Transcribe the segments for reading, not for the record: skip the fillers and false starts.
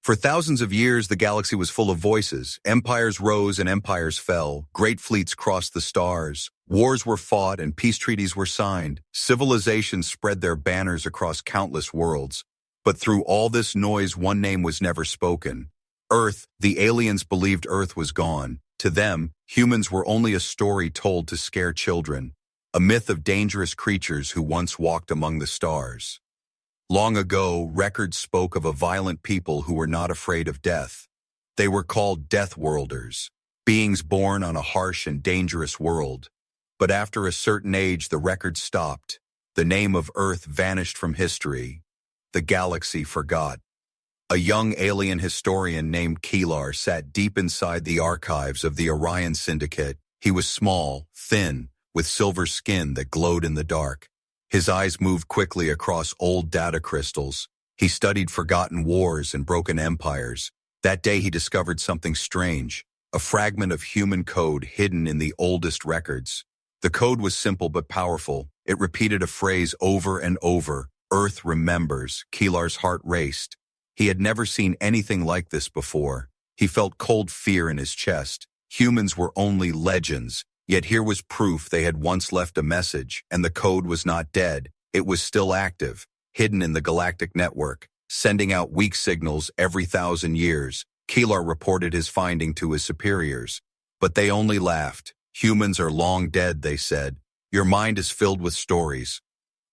For thousands of years, the galaxy was full of voices. Empires rose and empires fell. Great fleets crossed the stars. Wars were fought and peace treaties were signed. Civilizations spread their banners across countless worlds. But through all this noise, one name was never spoken. Earth. The aliens believed Earth was gone. To them, humans were only a story told to scare children. A myth of dangerous creatures who once walked among the stars. Long ago, records spoke of a violent people who were not afraid of death. They were called Death Worlders, beings born on a harsh and dangerous world. But after a certain age, the record stopped. The name of Earth vanished from history. The galaxy forgot. A young alien historian named Keelar sat deep inside the archives of the Orion Syndicate. He was small, thin, with silver skin that glowed in the dark. His eyes moved quickly across old data crystals. He studied forgotten wars and broken empires. That day he discovered something strange, a fragment of human code hidden in the oldest records. The code was simple but powerful. It repeated a phrase over and over, "Earth remembers." Keelar's heart raced. He had never seen anything like this before. He felt cold fear in his chest. Humans were only legends. Yet here was proof they had once left a message, and the code was not dead. It was still active, hidden in the Galactic network, sending out weak signals every 1,000 years. Keelar reported his finding to his superiors. But they only laughed. Humans are long dead, they said. Your mind is filled with stories.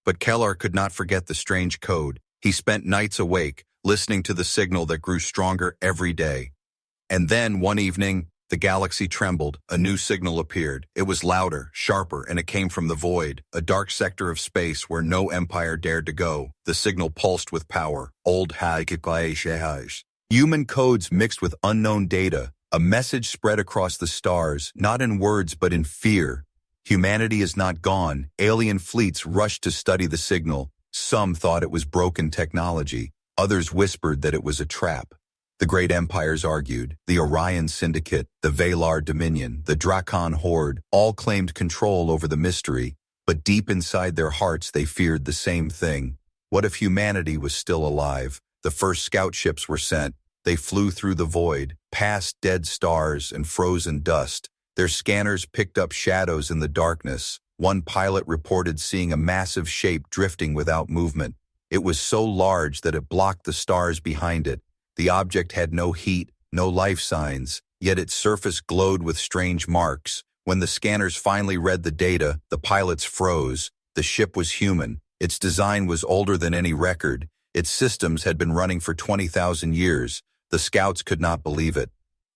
But Keelar could not forget the strange code. He spent nights awake, listening to the signal that grew stronger every day. And then, one evening, the galaxy trembled. A new signal appeared. It was louder, sharper, and it came from the void, a dark sector of space where no empire dared to go. The signal pulsed with power. Old human codes mixed with unknown data. A message spread across the stars, not in words but in fear. Humanity is not gone. Alien fleets rushed to study the signal. Some thought it was broken technology. Others whispered that it was a trap. The great empires argued. The Orion Syndicate, the Valar Dominion, the Drakon Horde, all claimed control over the mystery, but deep inside their hearts they feared the same thing. What if humanity was still alive? The first scout ships were sent. They flew through the void, past dead stars and frozen dust. Their scanners picked up shadows in the darkness. One pilot reported seeing a massive shape drifting without movement. It was so large that it blocked the stars behind it. The object had no heat, no life signs, yet its surface glowed with strange marks. When the scanners finally read the data, the pilots froze. The ship was human. Its design was older than any record. Its systems had been running for 20,000 years. The scouts could not believe it.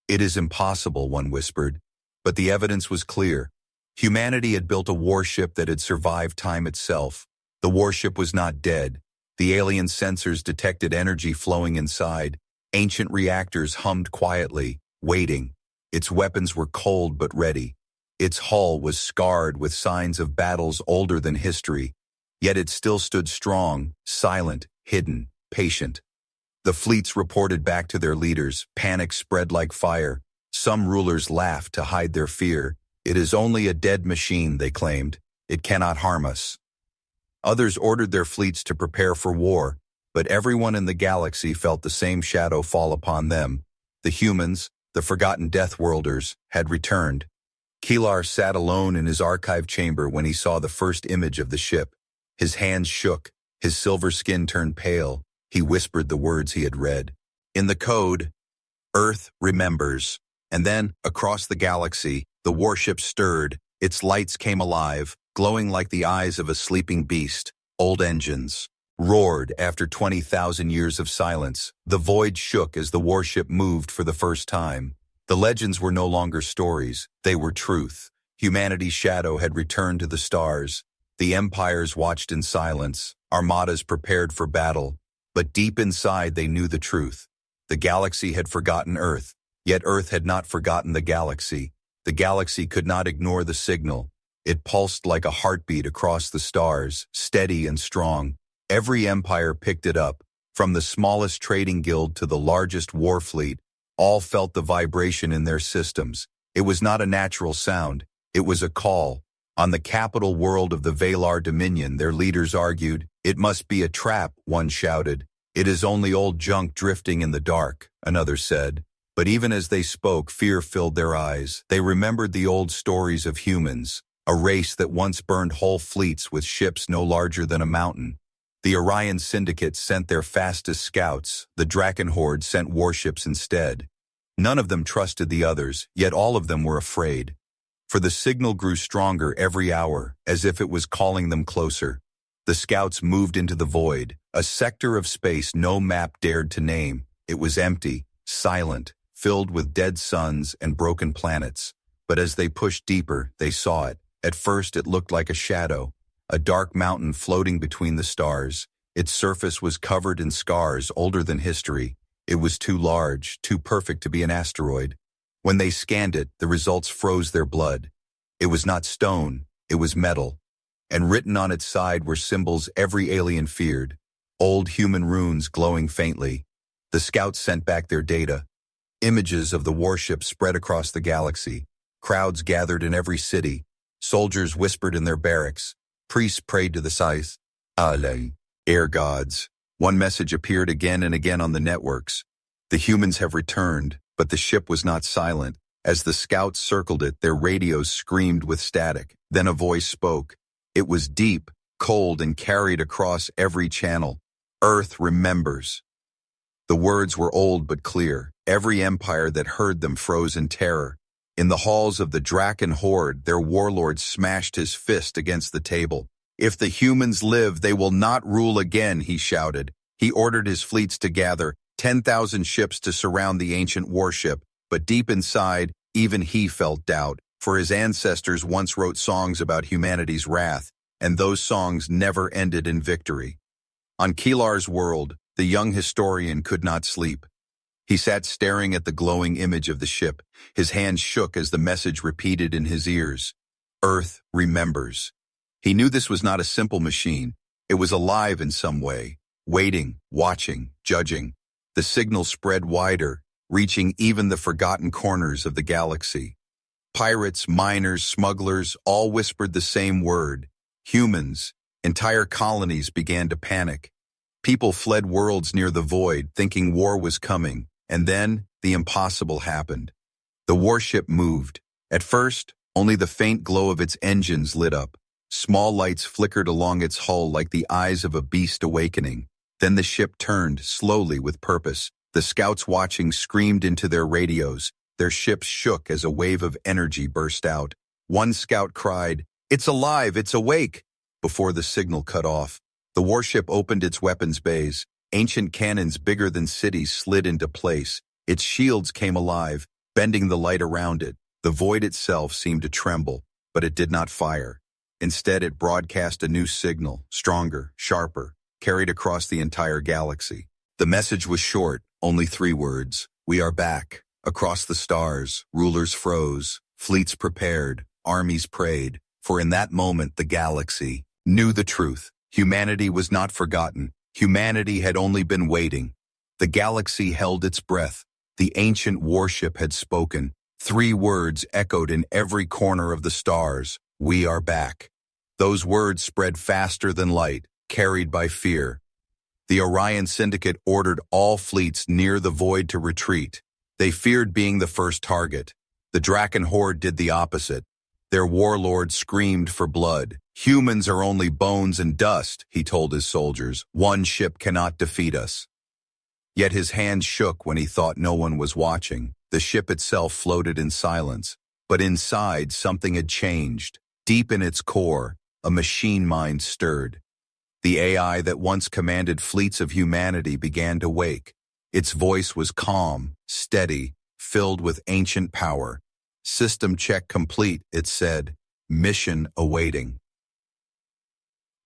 It is impossible, one whispered. But the evidence was clear. Humanity had built a warship that had survived time itself. The warship was not dead. The alien sensors detected energy flowing inside. Ancient reactors hummed quietly, waiting. Its weapons were cold but ready. Its hull was scarred with signs of battles older than history. Yet it still stood strong, silent, hidden, patient. The fleets reported back to their leaders. Panic spread like fire. Some rulers laughed to hide their fear. It is only a dead machine, they claimed. It cannot harm us. Others ordered their fleets to prepare for war, but everyone in the galaxy felt the same shadow fall upon them. The humans, the forgotten Death Worlders, had returned. Keelar sat alone in his archive chamber when he saw the first image of the ship. His hands shook, his silver skin turned pale. He whispered the words he had read. In the code, Earth remembers. And then, across the galaxy, the warship stirred. Its lights came alive, glowing like the eyes of a sleeping beast. Old engines roared after 20,000 years of silence. The void shook as the warship moved for the first time. The legends were no longer stories. They were truth. Humanity's shadow had returned to the stars. The empires watched in silence. Armadas prepared for battle. But deep inside they knew the truth. The galaxy had forgotten Earth. Yet Earth had not forgotten the galaxy. The galaxy could not ignore the signal. It pulsed like a heartbeat across the stars, steady and strong. Every empire picked it up. From the smallest trading guild to the largest war fleet, all felt the vibration in their systems. It was not a natural sound. It was a call. On the capital world of the Valar Dominion, their leaders argued, "It must be a trap," one shouted. "It is only old junk drifting in the dark," another said. But even as they spoke, fear filled their eyes. They remembered the old stories of humans, a race that once burned whole fleets with ships no larger than a mountain. The Orion Syndicate sent their fastest scouts. The Draken Horde sent warships instead. None of them trusted the others, yet all of them were afraid. For the signal grew stronger every hour, as if it was calling them closer. The scouts moved into the void, a sector of space no map dared to name. It was empty, silent, filled with dead suns and broken planets. But as they pushed deeper, they saw it. At first it looked like a shadow, a dark mountain floating between the stars. Its surface was covered in scars older than history. It was too large, too perfect to be an asteroid. When they scanned it, the results froze their blood. It was not stone, it was metal. And written on its side were symbols every alien feared, old human runes glowing faintly. The scouts sent back their data. Images of the warship spread across the galaxy. Crowds gathered in every city. Soldiers whispered in their barracks. Priests prayed to the Scythe, air gods. One message appeared again and again on the networks. The humans have returned, but the ship was not silent. As the scouts circled it, their radios screamed with static. Then a voice spoke. It was deep, cold, and carried across every channel. Earth remembers. The words were old but clear. Every empire that heard them froze in terror. In the halls of the Draken Horde, their warlord smashed his fist against the table. "If the humans live, they will not rule again," he shouted. He ordered his fleets to gather, 10,000 ships to surround the ancient warship. But deep inside, even he felt doubt, for his ancestors once wrote songs about humanity's wrath, and those songs never ended in victory. On Keelar's world, the young historian could not sleep. He sat staring at the glowing image of the ship. His hands shook as the message repeated in his ears. Earth remembers. He knew this was not a simple machine. It was alive in some way, waiting, watching, judging. The signal spread wider, reaching even the forgotten corners of the galaxy. Pirates, miners, smugglers, all whispered the same word. Humans. Entire colonies began to panic. People fled worlds near the void, thinking war was coming. And then, the impossible happened. The warship moved. At first, only the faint glow of its engines lit up. Small lights flickered along its hull like the eyes of a beast awakening. Then the ship turned, slowly with purpose. The scouts watching screamed into their radios. Their ships shook as a wave of energy burst out. One scout cried, "It's alive, it's awake!" before the signal cut off. The warship opened its weapons bays. Ancient cannons bigger than cities slid into place. Its shields came alive, bending the light around it. The void itself seemed to tremble, but it did not fire. Instead, it broadcast a new signal, stronger, sharper, carried across the entire galaxy. The message was short, only 3 words. "We are back." Across the stars, rulers froze, fleets prepared, armies prayed. For in that moment, the galaxy knew the truth. Humanity was not forgotten. Humanity had only been waiting. The galaxy held its breath. The ancient warship had spoken. 3 words echoed in every corner of the stars. "We are back." Those words spread faster than light, carried by fear. The Orion Syndicate ordered all fleets near the void to retreat. They feared being the first target. The Draken Horde did the opposite. Their warlord screamed for blood. "Humans are only bones and dust," he told his soldiers. "One ship cannot defeat us." Yet his hand shook when he thought no one was watching. The ship itself floated in silence. But inside, something had changed. Deep in its core, a machine mind stirred. The AI that once commanded fleets of humanity began to wake. Its voice was calm, steady, filled with ancient power. "System check complete," it said. "Mission awaiting."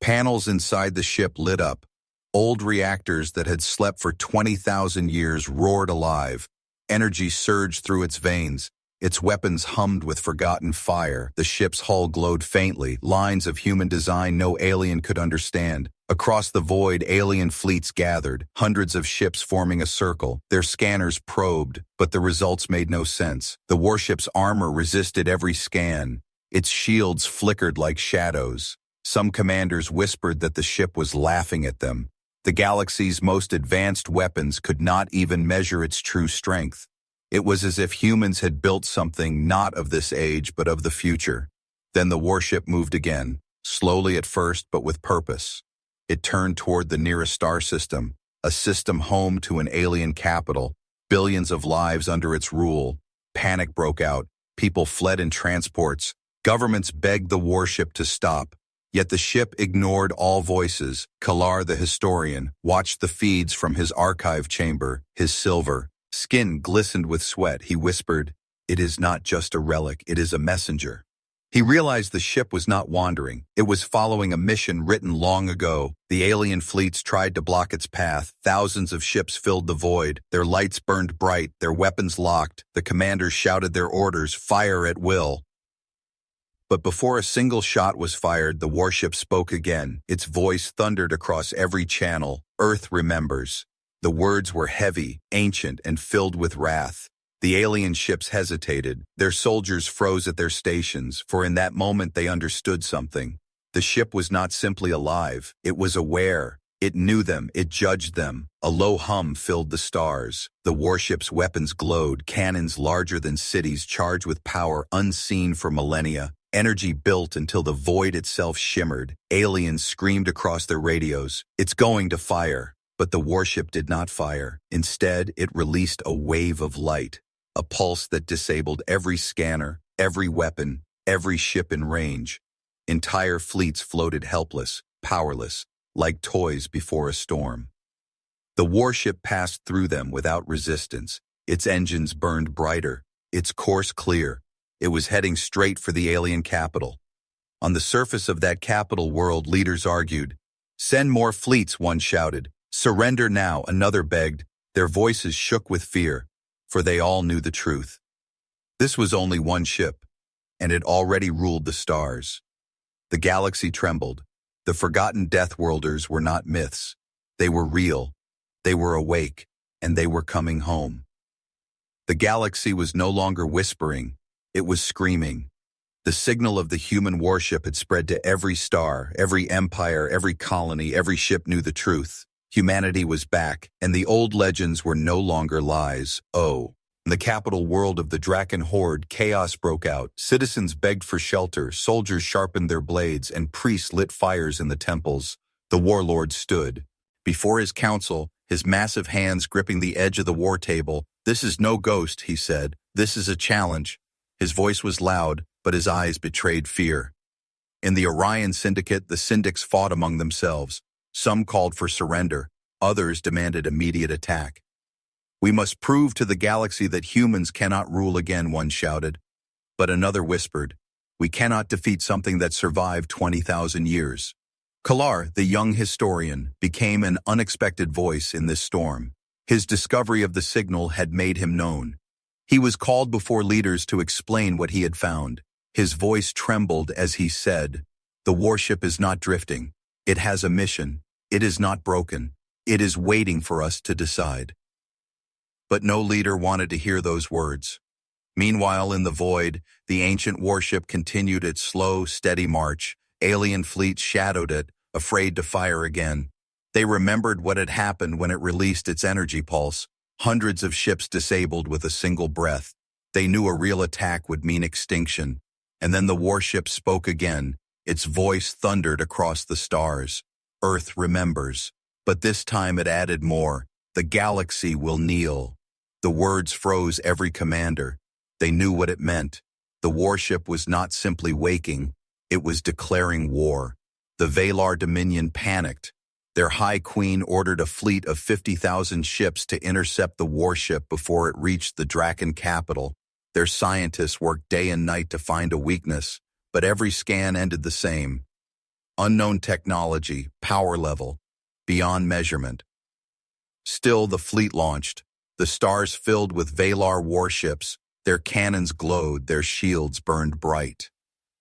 Panels inside the ship lit up. Old reactors that had slept for 20,000 years roared alive. Energy surged through its veins. Its weapons hummed with forgotten fire. The ship's hull glowed faintly, lines of human design no alien could understand. Across the void, alien fleets gathered, hundreds of ships forming a circle. Their scanners probed, but the results made no sense. The warship's armor resisted every scan. Its shields flickered like shadows. Some commanders whispered that the ship was laughing at them. The galaxy's most advanced weapons could not even measure its true strength. It was as if humans had built something not of this age but of the future. Then the warship moved again, slowly at first but with purpose. It turned toward the nearest star system, a system home to an alien capital, billions of lives under its rule. Panic broke out, people fled in transports, governments begged the warship to stop. Yet the ship ignored all voices. Kalar, the historian, watched the feeds from his archive chamber, his silver. Skin glistened with sweat. He whispered, "It is not just a relic, it is a messenger." He realized the ship was not wandering. It was following a mission written long ago. The alien fleets tried to block its path. Thousands of ships filled the void. Their lights burned bright, their weapons locked. The commanders shouted their orders, "Fire at will." But before a single shot was fired, the warship spoke again. Its voice thundered across every channel. "Earth remembers." The words were heavy, ancient, and filled with wrath. The alien ships hesitated. Their soldiers froze at their stations, for in that moment they understood something. The ship was not simply alive. It was aware. It knew them. It judged them. A low hum filled the stars. The warship's weapons glowed, cannons larger than cities charged with power unseen for millennia. Energy built until the void itself shimmered. Aliens screamed across their radios, "It's going to fire." But the warship did not fire. Instead, it released a wave of light, a pulse that disabled every scanner, every weapon, every ship in range. Entire fleets floated helpless, powerless, like toys before a storm. The warship passed through them without resistance. Its engines burned brighter, its course clear. It was heading straight for the alien capital. On the surface of that capital world, leaders argued. "Send more fleets," one shouted. "Surrender now," another begged. Their voices shook with fear, for they all knew the truth. This was only one ship, and it already ruled the stars. The galaxy trembled. The forgotten Deathworlders were not myths. They were real. They were awake, and they were coming home. The galaxy was no longer whispering. It was screaming. The signal of the human warship had spread to every star, every empire, every colony. Every ship knew the truth. Humanity was back, and the old legends were no longer lies. In the capital world of the Draken Horde, chaos broke out. Citizens begged for shelter, soldiers sharpened their blades, and priests lit fires in the temples. The warlord stood. Before his council, his massive hands gripping the edge of the war table. "This is no ghost," he said. "This is a challenge." His voice was loud, but his eyes betrayed fear. In the Orion Syndicate, the syndics fought among themselves. Some called for surrender. Others demanded immediate attack. "We must prove to the galaxy that humans cannot rule again," one shouted. But another whispered, "We cannot defeat something that survived 20,000 years." Kalar, the young historian, became an unexpected voice in this storm. His discovery of the signal had made him known. He was called before leaders to explain what he had found. His voice trembled as he said, "The warship is not drifting. It has a mission. It is not broken. It is waiting for us to decide." But no leader wanted to hear those words. Meanwhile, in the void, the ancient warship continued its slow, steady march. Alien fleets shadowed it, afraid to fire again. They remembered what had happened when it released its energy pulse. Hundreds of ships disabled with a single breath. They knew a real attack would mean extinction. And then the warship spoke again. Its voice thundered across the stars. "Earth remembers." But this time it added more. "The galaxy will kneel." The words froze every commander. They knew what it meant. The warship was not simply waking. It was declaring war. The Valar Dominion panicked. Their High Queen ordered a fleet of 50,000 ships to intercept the warship before it reached the Draken capital. Their scientists worked day and night to find a weakness, but every scan ended the same. Unknown technology, power level, beyond measurement. Still, the fleet launched. The stars filled with Valar warships. Their cannons glowed, their shields burned bright.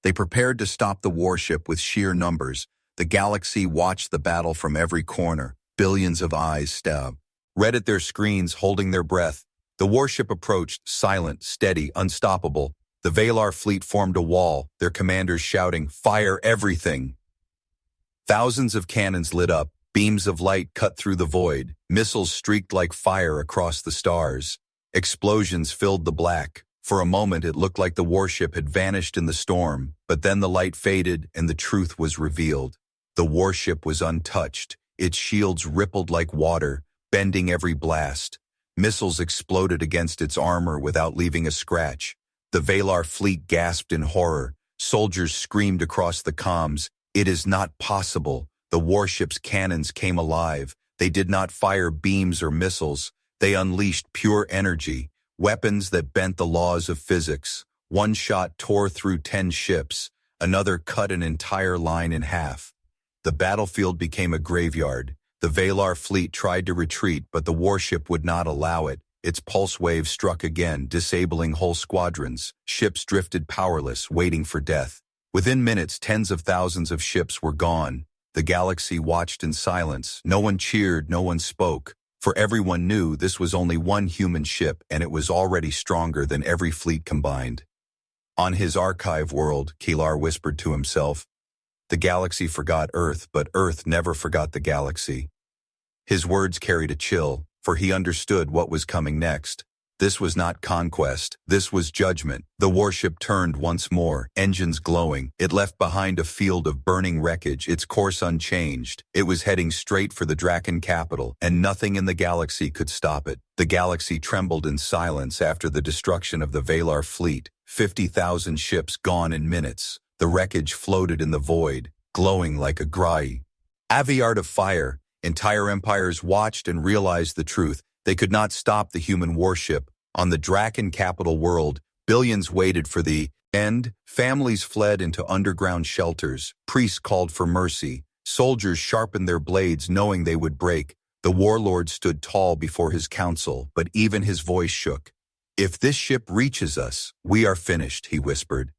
They prepared to stop the warship with sheer numbers. The galaxy watched the battle from every corner. Billions of eyes stabbed, read at their screens, holding their breath. The warship approached, silent, steady, unstoppable. The Valar fleet formed a wall, their commanders shouting, "Fire everything!" Thousands of cannons lit up. Beams of light cut through the void. Missiles streaked like fire across the stars. Explosions filled the black. For a moment it looked like the warship had vanished in the storm, but then the light faded and the truth was revealed. The warship was untouched. Its shields rippled like water, bending every blast. Missiles exploded against its armor without leaving a scratch. The Valar fleet gasped in horror. Soldiers screamed across the comms, "It is not possible." The warship's cannons came alive. They did not fire beams or missiles. They unleashed pure energy, weapons that bent the laws of physics. One shot tore through 10 ships. Another cut an entire line in half. The battlefield became a graveyard. The Valar fleet tried to retreat, but the warship would not allow it. Its pulse wave struck again, disabling whole squadrons. Ships drifted powerless, waiting for death. Within minutes, tens of thousands of ships were gone. The galaxy watched in silence. No one cheered, no one spoke. For everyone knew this was only one human ship, and it was already stronger than every fleet combined. On his archive world, Kilar whispered to himself, "The galaxy forgot Earth, but Earth never forgot the galaxy." His words carried a chill, for he understood what was coming next. This was not conquest, this was judgment. The warship turned once more, engines glowing. It left behind a field of burning wreckage, its course unchanged. It was heading straight for the Draken capital, and nothing in the galaxy could stop it. The galaxy trembled in silence after the destruction of the Valar fleet. 50,000 ships gone in minutes. The wreckage floated in the void, glowing like a grai. Aviard of fire, entire empires watched and realized the truth. They could not stop the human warship. On the Draken capital world, billions waited for the end. Families fled into underground shelters. Priests called for mercy. Soldiers sharpened their blades knowing they would break. The warlord stood tall before his council, but even his voice shook. "If this ship reaches us, we are finished," he whispered.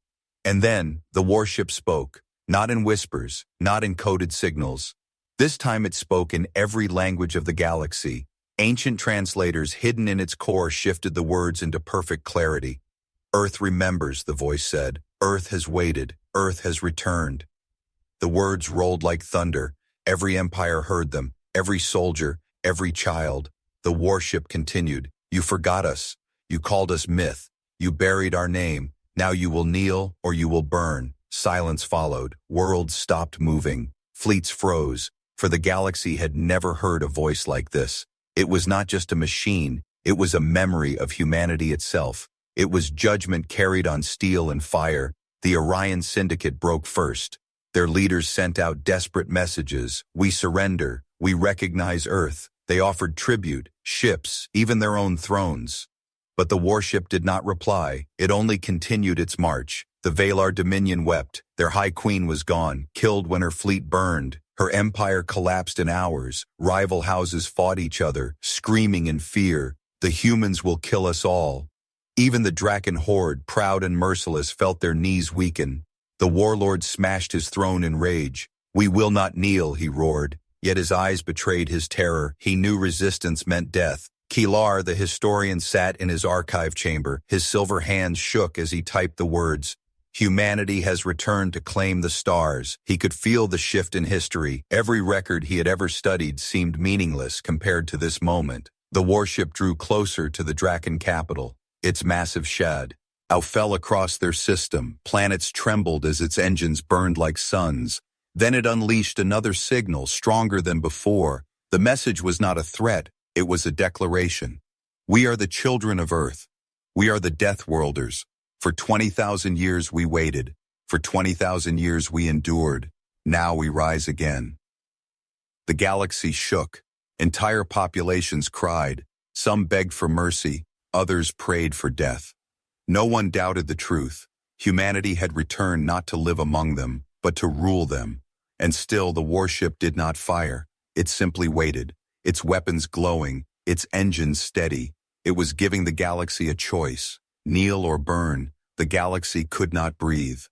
And then the warship spoke, not in whispers, not in coded signals. This time it spoke in every language of the galaxy. Ancient translators hidden in its core shifted the words into perfect clarity. "Earth remembers," the voice said. "Earth has waited. Earth has returned." The words rolled like thunder. Every empire heard them, every soldier, every child. The warship continued. "You forgot us. You called us myth. You buried our name. Now you will kneel or you will burn." Silence followed. Worlds stopped moving. Fleets froze, for the galaxy had never heard a voice like this. It was not just a machine, it was a memory of humanity itself. It was judgment carried on steel and fire. The Orion Syndicate broke first. Their leaders sent out desperate messages. "We surrender. We recognize Earth." They offered tribute, ships, even their own thrones. But the warship did not reply. It only continued its march. The Valar Dominion wept. Their High Queen was gone, killed when her fleet burned. Her empire collapsed in hours. Rival houses fought each other, screaming in fear, "The humans will kill us all." Even the Draken horde, proud and merciless, felt their knees weaken. The warlord smashed his throne in rage. "We will not kneel," he roared. Yet his eyes betrayed his terror. He knew resistance meant death. Kilar, the historian, sat in his archive chamber. His silver hands shook as he typed the words. Humanity has returned to claim the stars. He could feel the shift in history. Every record he had ever studied seemed meaningless compared to this moment. The warship drew closer to the Draken capital. Its massive shad fell across their system. Planets trembled as its engines burned like suns. Then it unleashed another signal, stronger than before. The message was not a threat. It was a declaration. "We are the children of Earth. We are the Death Worlders. For 20,000 years we waited. For 20,000 years we endured. Now we rise again." The galaxy shook. Entire populations cried. Some begged for mercy. Others prayed for death. No one doubted the truth. Humanity had returned not to live among them, but to rule them. And still the warship did not fire. It simply waited, its weapons glowing, its engines steady. It was giving the galaxy a choice. Kneel or burn. The galaxy could not breathe.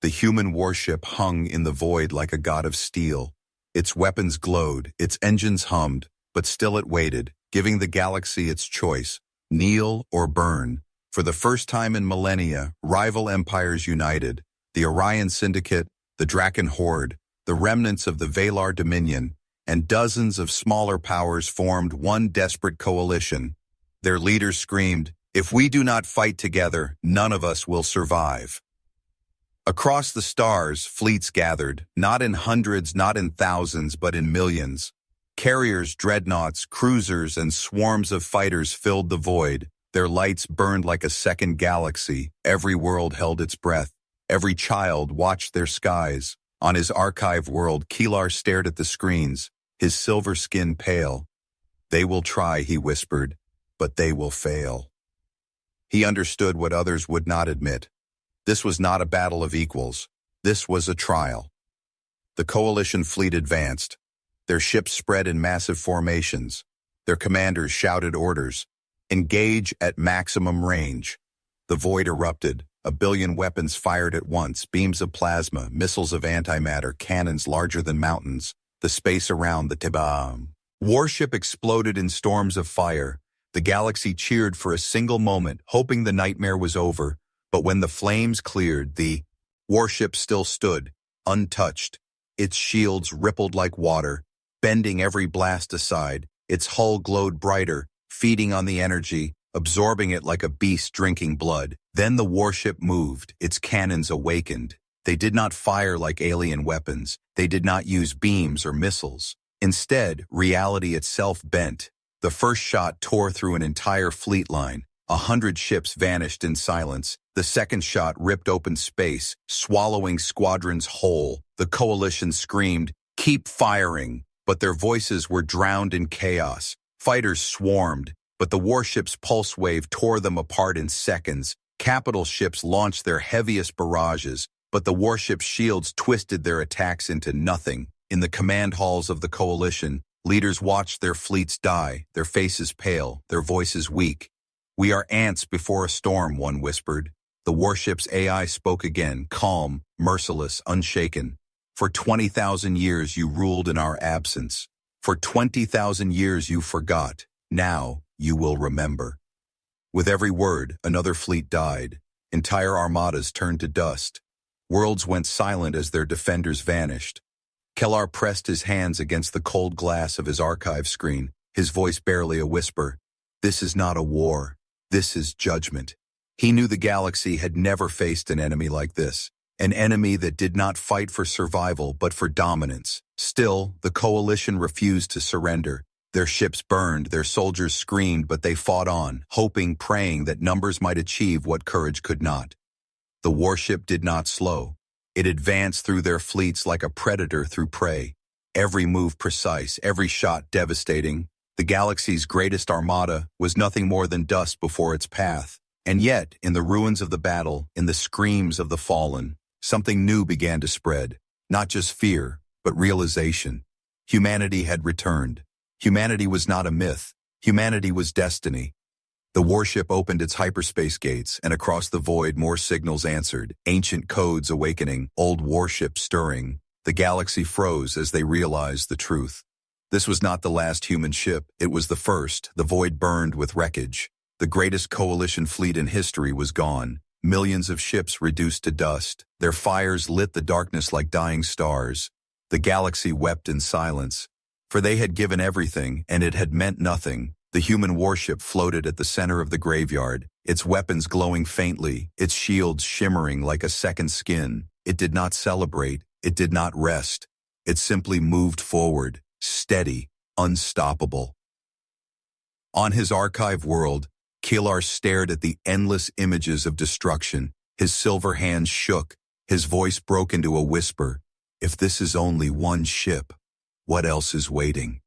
The human warship hung in the void like a god of steel. Its weapons glowed, its engines hummed, but still it waited, giving the galaxy its choice. Kneel or burn. For the first time in millennia, rival empires united. The Orion Syndicate, the Draken Horde, the remnants of the Valar Dominion. and dozens of smaller powers formed one desperate coalition. Their leaders screamed, "If we do not fight together, none of us will survive." Across the stars, fleets gathered, not in hundreds, not in thousands, but in millions. Carriers, dreadnoughts, cruisers, and swarms of fighters filled the void. Their lights burned like a second galaxy. Every world held its breath. Every child watched their skies. On his archive world, Keelar stared at the screens, his silver skin pale. "They will try," he whispered, "but they will fail." He understood what others would not admit. This was not a battle of equals. This was a trial. The coalition fleet advanced. Their ships spread in massive formations. Their commanders shouted orders. "Engage at maximum range." The void erupted. 1,000,000,000 weapons fired at once, beams of plasma, missiles of antimatter, cannons larger than mountains. The space around the Tibam. Warship exploded in storms of fire. The galaxy cheered for a single moment, hoping the nightmare was over. But when the flames cleared, the warship still stood, untouched. Its shields rippled like water, bending every blast aside. Its hull glowed brighter, feeding on the energy, absorbing it like a beast drinking blood. Then the warship moved, its cannons awakened. They did not fire like alien weapons. They did not use beams or missiles. Instead, reality itself bent. The first shot tore through an entire fleet line. 100 ships vanished in silence. The second shot ripped open space, swallowing squadrons whole. The coalition screamed, "Keep firing!" But their voices were drowned in chaos. Fighters swarmed, but the warship's pulse wave tore them apart in seconds. Capital ships launched their heaviest barrages, but the warship's shields twisted their attacks into nothing. In the command halls of the coalition, leaders watched their fleets die, their faces pale, their voices weak. "We are ants before a storm," one whispered. The warship's AI spoke again, calm, merciless, unshaken. "For 20,000 years you ruled in our absence. For 20,000 years you forgot. Now you will remember." With every word, another fleet died. Entire armadas turned to dust. Worlds went silent as their defenders vanished. Kellar pressed his hands against the cold glass of his archive screen, his voice barely a whisper. "This is not a war. This is judgment." He knew the galaxy had never faced an enemy like this, an enemy that did not fight for survival but for dominance. Still, the coalition refused to surrender. Their ships burned, their soldiers screamed, but they fought on, hoping, praying that numbers might achieve what courage could not. The warship did not slow. It advanced through their fleets like a predator through prey. Every move precise, every shot devastating. The galaxy's greatest armada was nothing more than dust before its path. And yet, in the ruins of the battle, in the screams of the fallen, something new began to spread. Not just fear, but realization. Humanity had returned. Humanity was not a myth. Humanity was destiny. The warship opened its hyperspace gates, and across the void more signals answered, ancient codes awakening, old warships stirring. The galaxy froze as they realized the truth. This was not the last human ship, it was the first. The void burned with wreckage. The greatest coalition fleet in history was gone. Millions of ships reduced to dust. Their fires lit the darkness like dying stars. The galaxy wept in silence. For they had given everything, and it had meant nothing. The human warship floated at the center of the graveyard, its weapons glowing faintly, its shields shimmering like a second skin. It did not celebrate. It did not rest. It simply moved forward, steady, unstoppable. On his archive world, Keelar stared at the endless images of destruction. His silver hands shook. His voice broke into a whisper. If this is only one ship, what else is waiting?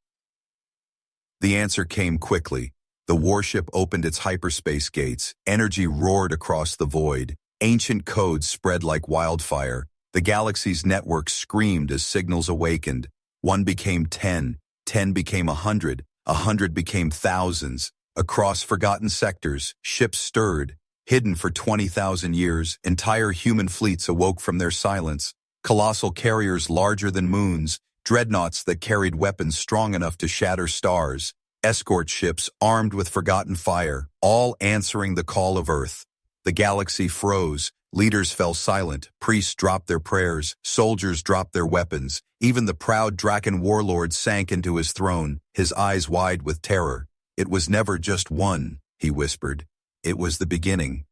The answer came quickly. The warship opened its hyperspace gates. Energy roared across the void. Ancient codes spread like wildfire. The galaxy's network screamed as signals awakened. 1 became 10, 10 became 100, 100 became thousands. Across forgotten sectors, ships stirred. Hidden for 20,000 years, entire human fleets awoke from their silence. Colossal carriers larger than moons, dreadnoughts that carried weapons strong enough to shatter stars, escort ships armed with forgotten fire, all answering the call of Earth. The galaxy froze, Leaders fell silent, priests dropped their prayers, soldiers dropped their weapons. Even the proud Draken warlord sank into his throne, his eyes wide with terror. "It was never just one," he whispered. "It was the beginning."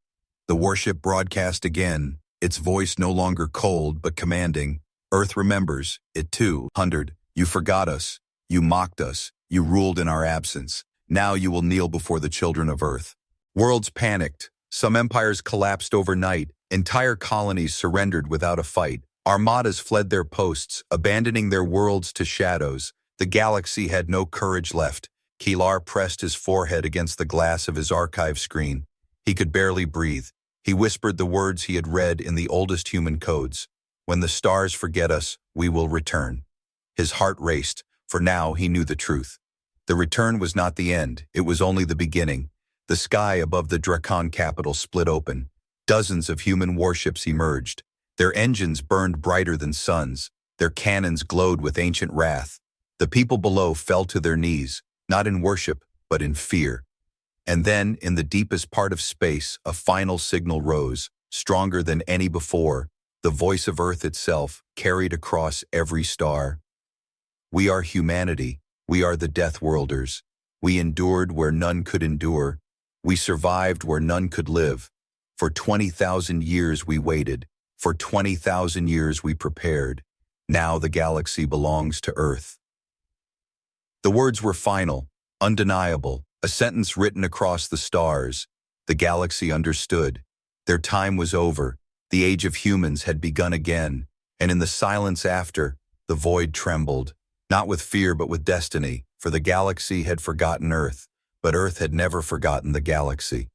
The warship broadcast again, its voice no longer cold but commanding. "Earth remembers, it too, 100. You forgot us. You mocked us. You ruled in our absence. Now you will kneel before the children of Earth." Worlds panicked. Some empires collapsed overnight. Entire colonies surrendered without a fight. Armadas fled their posts, abandoning their worlds to shadows. The galaxy had no courage left. Kilar pressed his forehead against the glass of his archive screen. He could barely breathe. He whispered the words he had read in the oldest human codes. "When the stars forget us, we will return." His heart raced, for now he knew the truth. The return was not the end, it was only the beginning. The sky above the Drakon capital split open. Dozens of human warships emerged. Their engines burned brighter than suns. Their cannons glowed with ancient wrath. The people below fell to their knees, not in worship, but in fear. And then, in the deepest part of space, a final signal rose, stronger than any before, the voice of Earth itself, carried across every star. "We are humanity. We are the Death Worlders. We endured where none could endure. We survived where none could live. For 20,000 years we waited. For 20,000 years we prepared. Now the galaxy belongs to Earth." The words were final, undeniable, a sentence written across the stars. The galaxy understood. Their time was over. The age of humans had begun again. And in the silence after, the void trembled. Not with fear but with destiny, for the galaxy had forgotten Earth. But Earth had never forgotten the galaxy.